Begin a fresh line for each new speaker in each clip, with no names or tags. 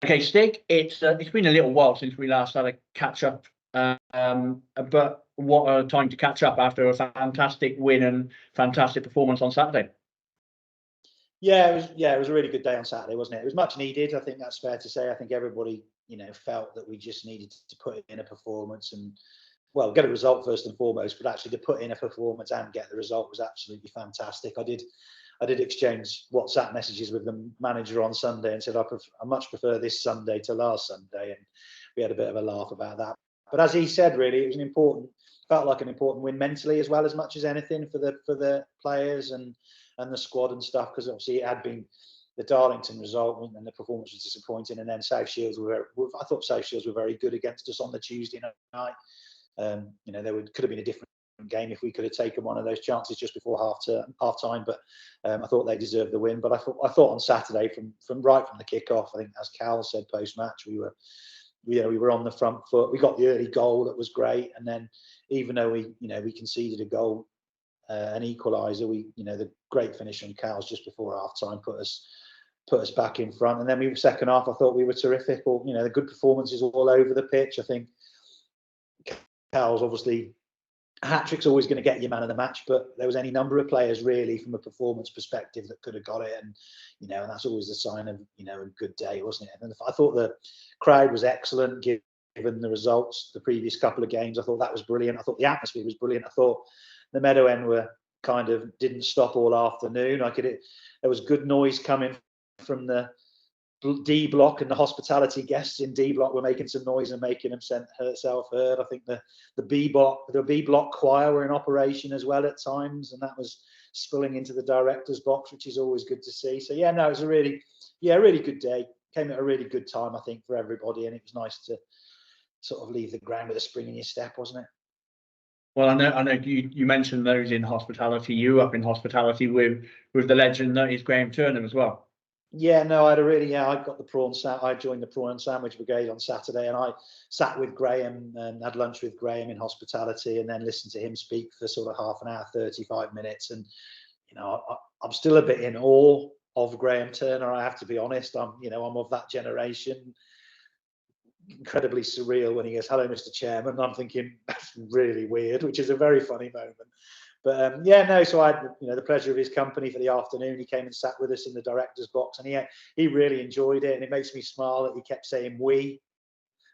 Okay, Stig, it's been a little while since we last had a catch up, but what a time to catch up after a fantastic win and fantastic performance on Saturday.
Yeah, it was a really good day on Saturday, wasn't it? It was much needed. I think that's fair to say. I think everybody, felt that we just needed to put in a performance and, well, get a result first and foremost. But actually, to put in a performance and get the result was absolutely fantastic. I did exchange WhatsApp messages with the manager on Sunday and said I much prefer this Sunday to last Sunday, and we had a bit of a laugh about that. But as he said, really, it was felt like an important win mentally as well, as much as anything for the players and the squad and stuff, because obviously it had been the Darlington result and the performance was disappointing, and then South Shields I thought South Shields were very good against us on the Tuesday night. Could have been a different game if we could have taken one of those chances just before half time, but I thought they deserved the win. But I thought on Saturday from the kickoff, I think as Cal said post match, we were on the front foot. We got the early goal that was great, and then even though we conceded a goal, an equaliser, the great finish on Cal's just before half time put us back in front. And then second half, I thought we were terrific. The good performances all over the pitch. I think Cal's obviously a hat-trick's always going to get you man of the match, but there was any number of players really from a performance perspective that could have got it, and and that's always a sign of a good day, wasn't it? And I thought the crowd was excellent given the results the previous couple of games. I thought that was brilliant. I thought the atmosphere was brilliant. I thought the Meadow End were didn't stop all afternoon. There was good noise coming from the D block, and the hospitality guests in D block were making some noise and making themselves heard. I think the B block choir were in operation as well at times, and that was spilling into the director's box, which is always good to see. So it was a really good day. Came at a really good time, I think, for everybody, and it was nice to sort of leave the ground with a spring in your step, wasn't it?
Well, I know you mentioned those in hospitality. You up in hospitality with the legend that is Graham Turner as well.
Yeah, no, I got the prawn I joined the prawn sandwich brigade on Saturday, and I sat with Graham and had lunch with Graham in hospitality, and then listened to him speak for sort of half an hour, 35 minutes. And I'm still a bit in awe of Graham Turner. I have to be honest. I'm of that generation. Incredibly surreal when he goes, "Hello, Mr. Chairman." I'm thinking that's really weird, which is a very funny moment. But so I had the pleasure of his company for the afternoon. He came and sat with us in the director's box, and he really enjoyed it, and it makes me smile that he kept saying "we"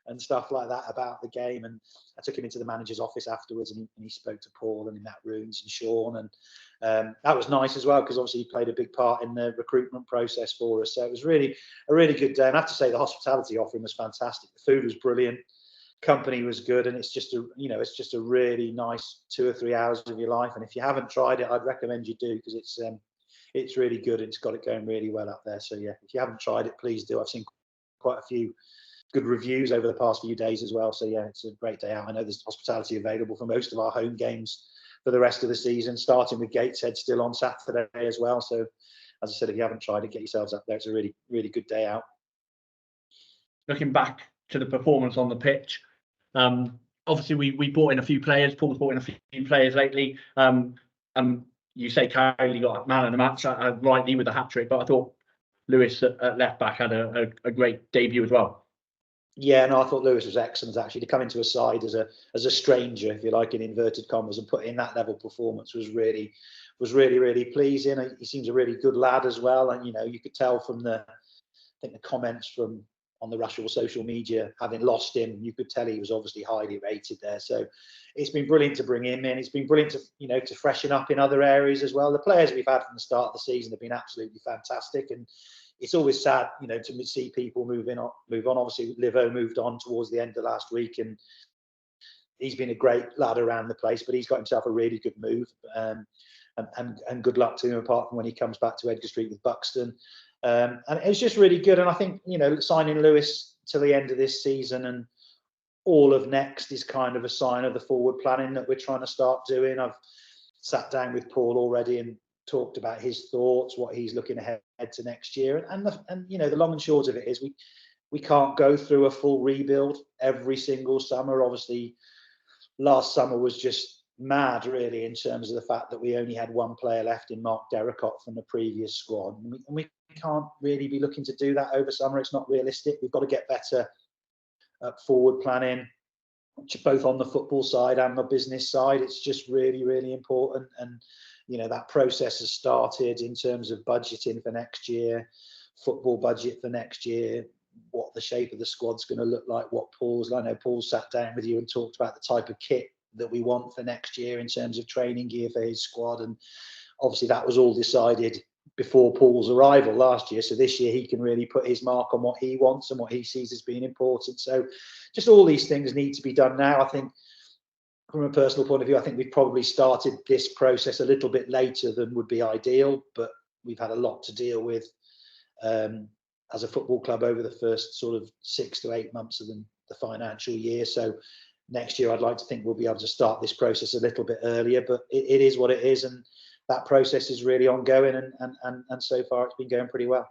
and stuff like that about the game. And I took him into the manager's office afterwards, and he spoke to Paul and Matt Runes and Sean, and that was nice as well, because obviously he played a big part in the recruitment process for us. So it was really a really good day, and I have to say the hospitality offering was fantastic. The food was brilliant, company was good, and it's just a really nice 2 or 3 hours of your life. And if you haven't tried it, I'd recommend you do, because it's really good. It's got it going really well up there. So if you haven't tried it, please do. I've seen quite a few good reviews over the past few days as well. So it's a great day out. I know there's hospitality available for most of our home games for the rest of the season, starting with Gateshead still on Saturday as well. So as I said, if you haven't tried it, get yourselves up there. It's a really, really good day out.
Looking back to the performance on the pitch, obviously we brought in a few players. Paul's brought in a few players lately. You say Cowley got man of the match, rightly with a hat-trick, but I thought Lewis at left back had a great debut as well.
Yeah, no, I thought Lewis was excellent actually. To come into a side as a stranger, if you like, in inverted commas, and put in that level performance was really, really pleasing. He seems a really good lad as well, and you could tell from the comments on the Rushall social media, having lost him, you could tell he was obviously highly rated there. So it's been brilliant to bring him in. It's been brilliant to to freshen up in other areas as well. The players we've had from the start of the season have been absolutely fantastic, and it's always sad, to see people move on. Obviously, Livo moved on towards the end of last week, and he's been a great lad around the place. But he's got himself a really good move, and good luck to him. Apart from when he comes back to Edgar Street with Buxton, and it's just really good. And I think signing Lewis till the end of this season and all of next is kind of a sign of the forward planning that we're trying to start doing. I've sat down with Paul already and talked about his thoughts, what he's looking ahead to next year, and the long and short of it is we can't go through a full rebuild every single summer. Obviously, last summer was just mad, really, in terms of the fact that we only had one player left in Mark Derricott from the previous squad. And we can't really be looking to do that over summer. It's not realistic. We've got to get better at forward planning, both on the football side and the business side. It's just really, really important. And, you know, that process has started in terms of budgeting for next year, football budget for next year, what the shape of the squad's going to look like, I know Paul sat down with you and talked about the type of kit that we want for next year in terms of training gear for his squad. And obviously that was all decided before Paul's arrival last year. So this year he can really put his mark on what he wants and what he sees as being important. So just all these things need to be done now. I think from a personal point of view, I think we've probably started this process a little bit later than would be ideal, but we've had a lot to deal with as a football club over the first sort of 6 to 8 months of the financial year. So next year, I'd like to think we'll be able to start this process a little bit earlier, but it is what it is. And that process is really ongoing. And so far it's been going pretty well.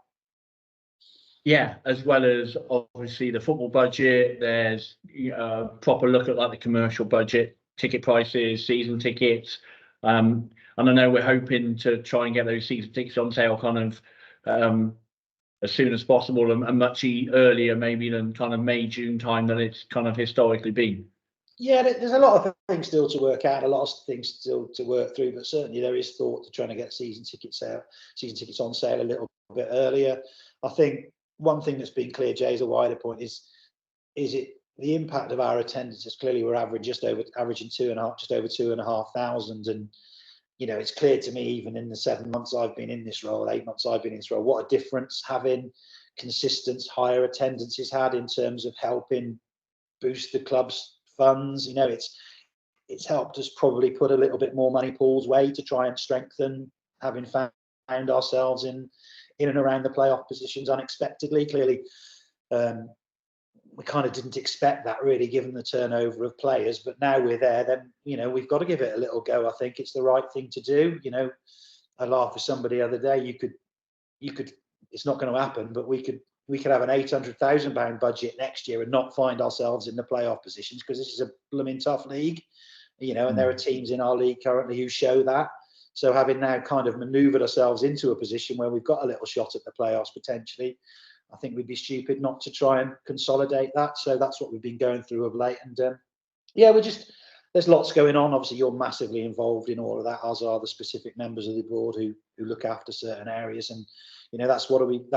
Yeah, as well as obviously the football budget, there's a proper look at like the commercial budget, ticket prices, season tickets. And I know we're hoping to try and get those season tickets on sale kind of as soon as possible and much earlier maybe than kind of May, June time than it's kind of historically been.
Yeah, there's a lot of things still to work out, a lot of things still to work through, but certainly there is thought to trying to get season tickets on sale a little bit earlier. I think one thing that's been clear, Jay, as a wider point is it the impact of our attendance is clearly we're averaging just over 2,500, and you know, it's clear to me, even in the 7 months I've been in this role, 8 months I've been in this role, what a difference having consistent higher attendance has had in terms of helping boost the club's funds. You know, it's helped us probably put a little bit more money Paul's way to try and strengthen, having found ourselves in and around the playoff positions unexpectedly. Clearly, we kind of didn't expect that, really, given the turnover of players, but now we're there, then, you know, we've got to give it a little go. I think it's the right thing to do. You know, I laughed with somebody the other day, you could it's not going to happen, but we could have an £800,000 budget next year and not find ourselves in the playoff positions, because this is a blooming tough league, you know, and there are teams in our league currently who show that. So having now kind of manoeuvred ourselves into a position where we've got a little shot at the playoffs potentially, I think we'd be stupid not to try and consolidate that. So that's what we've been going through of late. And yeah, there's lots going on. Obviously, you're massively involved in all of that, as are the specific members of the board who look after certain areas. And you know, we've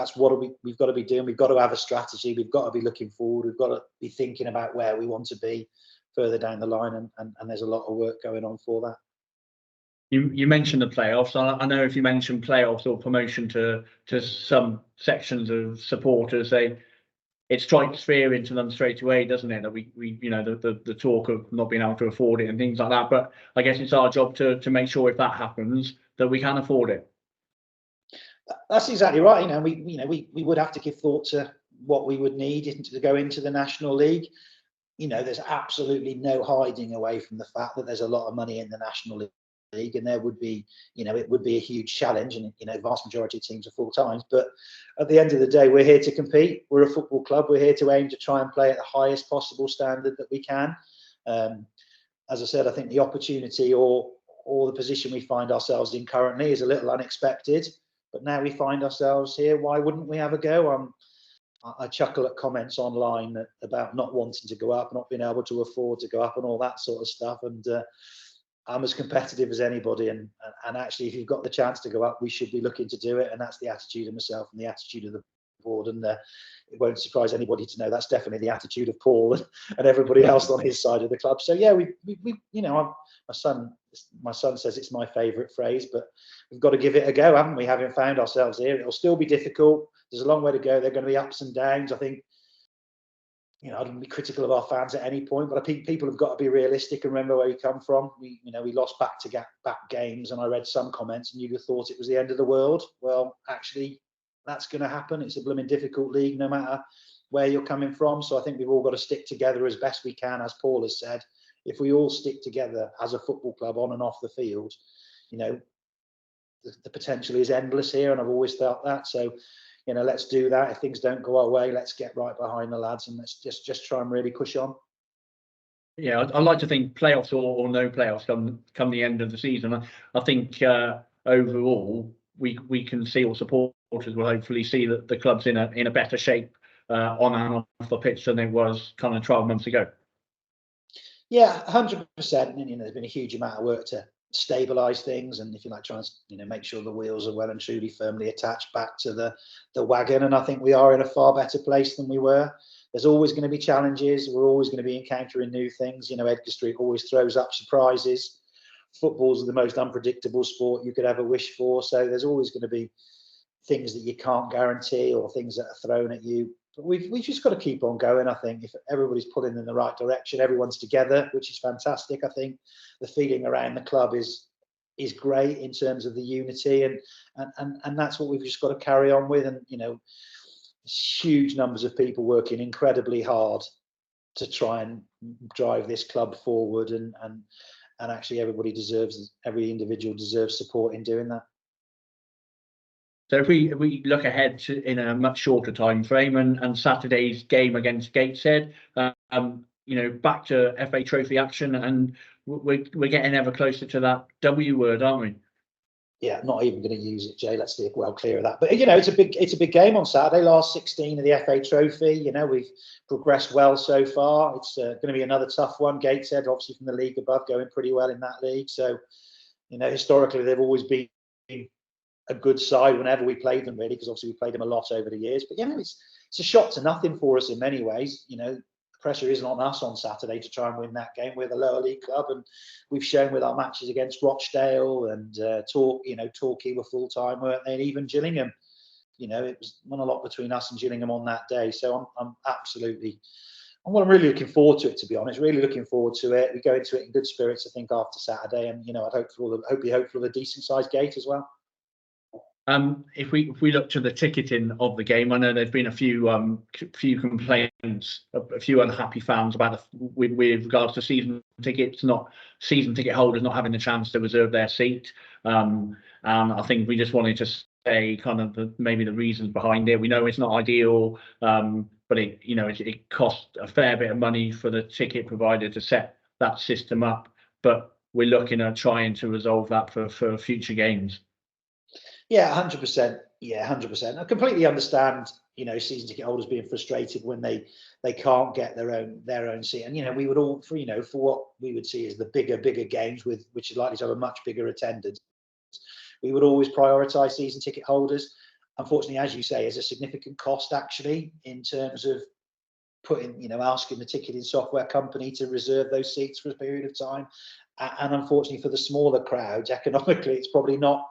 got to be doing. We've got to have a strategy. We've got to be looking forward. We've got to be thinking about where we want to be further down the line. And there's a lot of work going on for that.
You mentioned the playoffs. I know if you mention playoffs or promotion to some sections of supporters, it strikes fear into them straight away, doesn't it? That we you know, the talk of not being able to afford it and things like that. But I guess it's our job to make sure if that happens that we can afford it.
That's exactly right. You know, we would have to give thought to what we would need to go into the National League. You know, there's absolutely no hiding away from the fact that there's a lot of money in the National League, and there would be, you know, it would be a huge challenge, and you know, vast majority of teams are full times. But at the end of the day, we're here to compete. We're a football club. We're here to aim to try and play at the highest possible standard that we can. As I said, I think the opportunity or the position we find ourselves in currently is a little unexpected. But now we find ourselves here, why wouldn't we have a go? I chuckle at comments online about not wanting to go up, not being able to afford to go up, and all that sort of stuff. And I'm as competitive as anybody. And actually, if you've got the chance to go up, we should be looking to do it. And that's the attitude of myself and the attitude of the board. And it won't surprise anybody to know that's definitely the attitude of Paul and everybody else on his side of the club. So yeah, we you know, my son says it's my favourite phrase, but we've got to give it a go, haven't we? Having found ourselves here, it'll still be difficult. There's a long way to go. There are going to be ups and downs. I think, you know, I don't be critical of our fans at any point, but I think people have got to be realistic and remember where we come from. We lost back games, and I read some comments, and you'd have thought it was the end of the world. Well, actually, that's going to happen. It's a blooming difficult league, no matter where you're coming from. So I think we've all got to stick together as best we can, as Paul has said. If we all stick together as a football club on and off the field, you know, the potential is endless here, and I've always felt that. So, you know, let's do that. If things don't go our way, let's get right behind the lads, and let's just try and really push on.
Yeah, I'd like to think playoffs or no playoffs come the end of the season. I think overall we can see, or supporters will hopefully see, that the club's in a better shape on and off the pitch than it was kind of 12 months ago.
Yeah, 100%. And there's been a huge amount of work to stabilise things, and if you like, try and make sure the wheels are well and truly firmly attached back to the wagon. And I think we are in a far better place than we were. There's always going to be challenges. We're always going to be encountering new things. Edgar Street always throws up surprises. Football's the most unpredictable sport you could ever wish for. So there's always going to be things that you can't guarantee, or things that are thrown at you. But we've just got to keep on going. I think if everybody's pulling in the right direction, everyone's together, which is fantastic. I think the feeling around the club is great in terms of the unity, and that's what we've just got to carry on with. And huge numbers of people working incredibly hard to try and drive this club forward, and actually every individual deserves support in doing that.
So if we look ahead to in a much shorter time frame, and Saturday's game against Gateshead, back to FA Trophy action, and we're getting ever closer to that W word, aren't we?
Yeah, not even going to use it, Jay. Let's be well clear of that. But it's a big game on Saturday. Last 16 of the FA Trophy. We've progressed well so far. It's going to be another tough one. Gateshead, obviously from the league above, going pretty well in that league. So, historically they've always been a good side whenever we played them, really, because obviously we played them a lot over the years. But it's a shot to nothing for us in many ways. Pressure isn't on us on Saturday to try and win that game. We're the lower league club, and we've shown with our matches against Rochdale and Torquay were full time, weren't they? And even Gillingham, it was not a lot between us and Gillingham on that day. So I'm really looking forward to it, to be honest. Really looking forward to it. We go into it in good spirits, I think, after Saturday, and I'd hope for a decent sized gate as well.
If we look to the ticketing of the game, I know there's been a few complaints, a few unhappy fans about with regards to season ticket holders not having the chance to reserve their seat. And I think we just wanted to say kind of maybe the reasons behind it. We know it's not ideal, but it costs a fair bit of money for the ticket provider to set that system up. But we're looking at trying to resolve that for future games.
Yeah, 100%. Yeah, 100%. I completely understand, season ticket holders being frustrated when they can't get their own seat. And we would all, for what we would see as the bigger games which are likely to have a much bigger attendance, we would always prioritise season ticket holders. Unfortunately, as you say, there's a significant cost actually in terms of asking the ticketing software company to reserve those seats for a period of time. And unfortunately for the smaller crowds, economically, it's probably not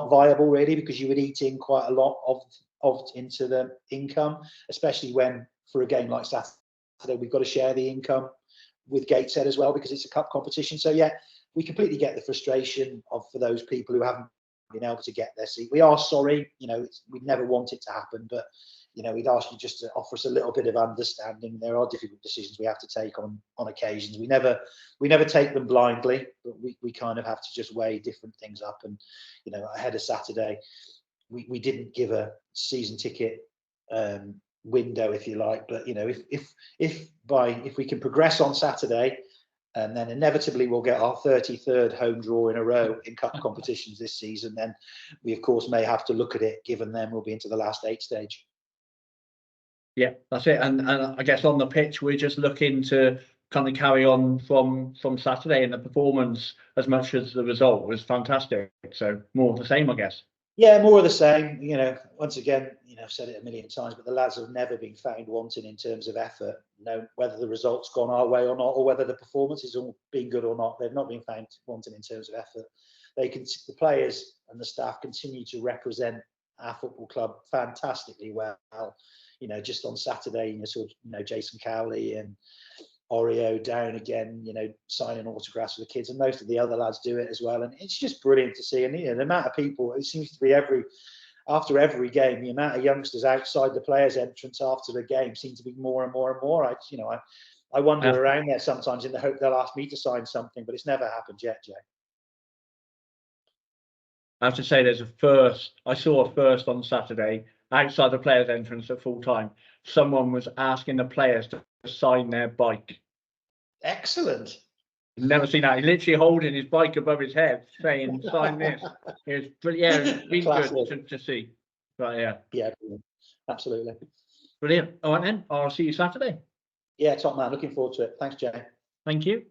viable really, because you would eat in quite a lot of into the income, especially when for a game like Saturday we've got to share the income with Gateshead as well, because it's a cup competition. So yeah, we completely get the frustration for those people who haven't been able to get their seat. We are sorry, we'd never want it to happen, but we'd ask you just to offer us a little bit of understanding. There are difficult decisions we have to take on occasions. We never take them blindly, but we kind of have to just weigh different things up. And ahead of Saturday, we didn't give a season ticket window, if you like. But if we can progress on Saturday, and then inevitably we'll get our 33rd home draw in a row in cup competitions this season, then we of course may have to look at it, given then we'll be into the last 8 stage.
Yeah, that's it. And I guess on the pitch, we're just looking to kind of carry on from Saturday, and the performance, as much as the result was fantastic. So more of the same, I guess.
Yeah, more of the same. Once again, I've said it a million times, but the lads have never been found wanting in terms of effort. Whether the result's gone our way or not, or whether the performance has all been good or not, they've not been found wanting in terms of effort. The players and the staff continue to represent our football club fantastically well. Just on Saturday, Jason Cowley and Oreo down again, signing autographs for the kids, and most of the other lads do it as well. And it's just brilliant to see. And the amount of people, it seems to be after every game, the amount of youngsters outside the players' entrance after the game seem to be more and more and more. I wander around there sometimes in the hope they'll ask me to sign something, but it's never happened yet, Jay.
I have to say, I saw a first on Saturday outside the players' entrance at full time. Someone was asking the players to sign their bike.
Excellent.
Never seen that. He's literally holding his bike above his head, saying, "Sign this." It was brilliant. Yeah, it was really
Classic.
good to see. But yeah,
Yeah, brilliant. Absolutely.
brilliant. All right then, I'll see you Saturday.
Yeah, top man. Looking forward to it. Thanks, Jay.
Thank you.